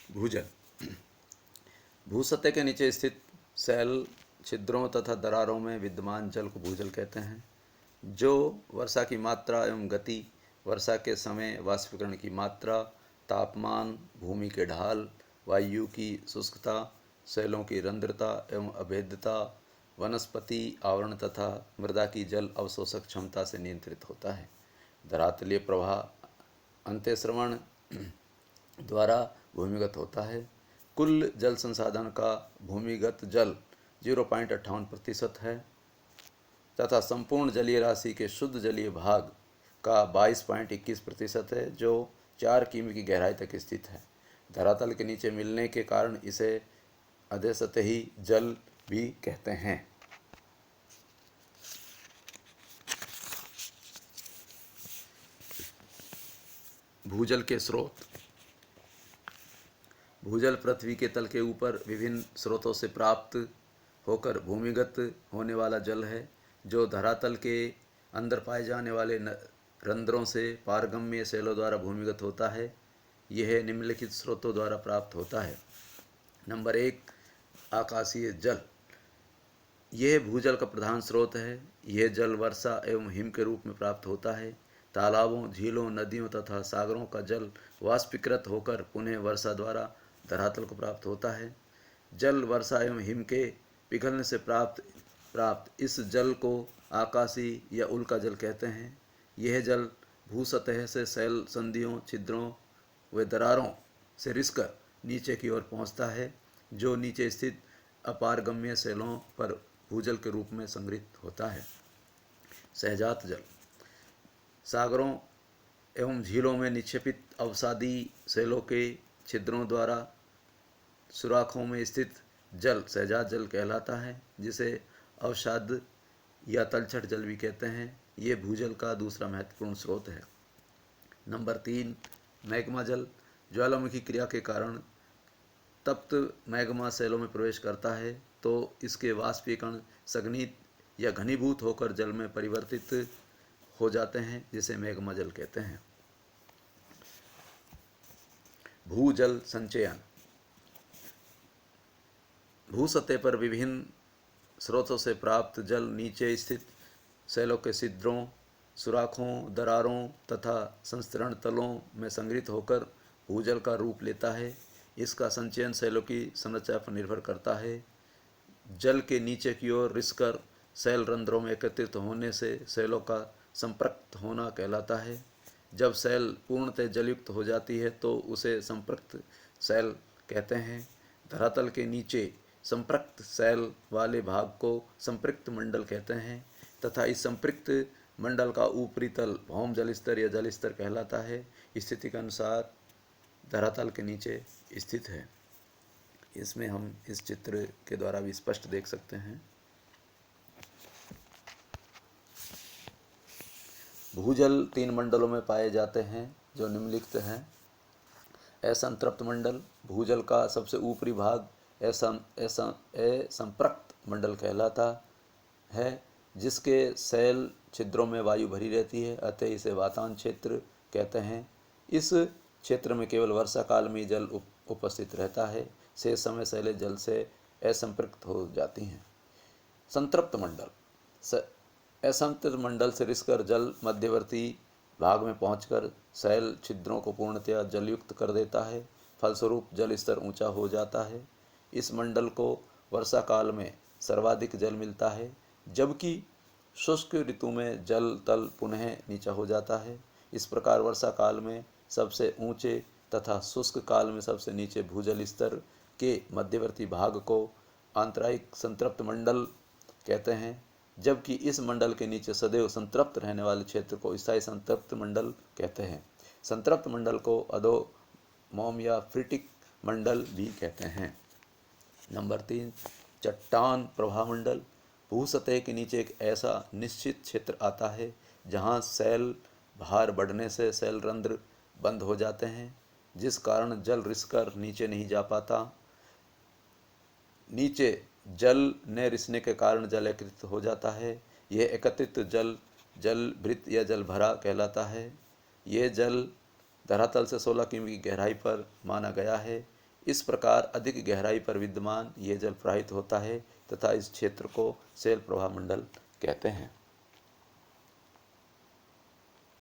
भूजल भूसतह के नीचे स्थित सैल छिद्रों तथा दरारों में विद्यमान जल को भूजल कहते हैं, जो वर्षा की मात्रा एवं गति, वर्षा के समय वाष्पीकरण की मात्रा, तापमान, भूमि के ढाल, वायु की शुष्कता, सैलों की रंध्रता एवं अभेद्यता, वनस्पति आवरण तथा मृदा की जल अवशोषक क्षमता से नियंत्रित होता है। धरातलीय प्रवाह अंतःस्रवण द्वारा भूमिगत होता है। कुल जल संसाधन का भूमिगत जल 0.58% है तथा संपूर्ण जलीय राशि के शुद्ध जलीय भाग का 22.21% है, जो 4 किमी की गहराई तक स्थित है। धरातल के नीचे मिलने के कारण इसे अधोसतही जल भी कहते हैं। भूजल के स्रोत। भूजल पृथ्वी के तल के ऊपर विभिन्न स्रोतों से प्राप्त होकर भूमिगत होने वाला जल है, जो धरातल के अंदर पाए जाने वाले रंध्रों से पारगम्य सैलों द्वारा भूमिगत होता है। यह निम्नलिखित स्रोतों द्वारा प्राप्त होता है। नंबर 1, आकाशीय जल। यह भूजल का प्रधान स्रोत है। यह जल वर्षा एवं हिम के रूप में प्राप्त होता है। तालाबों, झीलों, नदियों तथा सागरों का जल वाष्पीकृत होकर पुनः वर्षा द्वारा धरातल को प्राप्त होता है। जल वर्षा एवं हिम के पिघलने से प्राप्त इस जल को आकाशीय या उल्का जल कहते हैं। यह जल भूसतह से सैल संधियों, छिद्रों व दरारों से रिसकर नीचे की ओर पहुंचता है, जो नीचे स्थित अपारगम्य सैलों पर भूजल के रूप में संग्रहित होता है। सहजात जल। सागरों एवं झीलों में निक्षेपित अवसादी सैलों के छिद्रों द्वारा सुराखों में स्थित जल सहजात जल कहलाता है, जिसे अवसाद या तलछट जल भी कहते हैं। ये भूजल का दूसरा महत्वपूर्ण स्रोत है। नंबर 3, मैग्मा जल। ज्वालामुखी क्रिया के कारण तप्त मैग्मा सैलों में प्रवेश करता है तो इसके वाष्पीकरण संघनित या घनीभूत होकर जल में परिवर्तित हो जाते हैं, जिसे मैग्मा जल कहते हैं। भूजल संचयन। भूसतह पर विभिन्न स्रोतों से प्राप्त जल नीचे स्थित सैलों के छिद्रों, सुराखों, दरारों तथा संस्तरण तलों में संग्रहित होकर भूजल का रूप लेता है। इसका संचयन सैलों की संरचना पर निर्भर करता है। जल के नीचे की ओर रिसकर सैल रंध्रों में एकत्रित होने से सैलों का संपृक्त होना कहलाता है। जब सैल पूर्णतः जलयुक्त हो जाती है तो उसे संपृक्त सैल कहते हैं। धरातल के नीचे संपृक्त सैल वाले भाग को संपृक्त मंडल कहते हैं तथा इस संपृक्त मंडल का ऊपरी तल भौम जलस्तर या जलस्तर कहलाता है। स्थिति के अनुसार धरातल के नीचे स्थित है। इसमें हम इस चित्र के द्वारा भी स्पष्ट देख सकते हैं। भूजल 3 मंडलों में पाए जाते हैं, जो निम्नलिखित हैं। असंतृप्त मंडल। भूजल का सबसे ऊपरी भाग असंपृक्त मंडल कहलाता है, जिसके सैल छिद्रों में वायु भरी रहती है, अतः इसे वातान क्षेत्र कहते हैं। इस क्षेत्र में केवल वर्षा काल में जल उपस्थित रहता है, शेष समय सैलें जल से असंपृक्त हो जाती हैं। संतृप्त मंडल। असंतृप्त मंडल से रिसकर जल मध्यवर्ती भाग में पहुंचकर सैल छिद्रों को पूर्णतया जलयुक्त कर देता है, फलस्वरूप जल स्तर ऊंचा हो जाता है। इस मंडल को वर्षा काल में सर्वाधिक जल मिलता है, जबकि शुष्क ऋतु में जल तल पुनः नीचा हो जाता है। इस प्रकार वर्षा काल में सबसे ऊंचे तथा शुष्क काल में सबसे नीचे भूजल स्तर के मध्यवर्ती भाग को आंतरायिक संतृप्त मंडल कहते हैं, जबकि इस मंडल के नीचे सदैव संतृप्त रहने वाले क्षेत्र को स्थायी संतृप्त मंडल कहते हैं। संतृप्त मंडल को अधोमोम या फ्रिटिक मंडल भी कहते हैं। नंबर 3, चट्टान प्रवाह मंडल। भूसतह के नीचे एक ऐसा निश्चित क्षेत्र आता है जहाँ सैल भार बढ़ने से सैल रंध्र बंद हो जाते हैं, जिस कारण जल रिसकर नीचे नहीं जा पाता। नीचे जल न रिसने के कारण जल एकत्रित हो जाता है। यह एकत्रित जल जल भृत या जल भरा कहलाता है। यह जल धरातल से 16 किमी की गहराई पर माना गया है। इस प्रकार अधिक गहराई पर विद्यमान ये जल प्रवाहित होता है तथा इस क्षेत्र को शैल प्रवाह मंडल कहते हैं।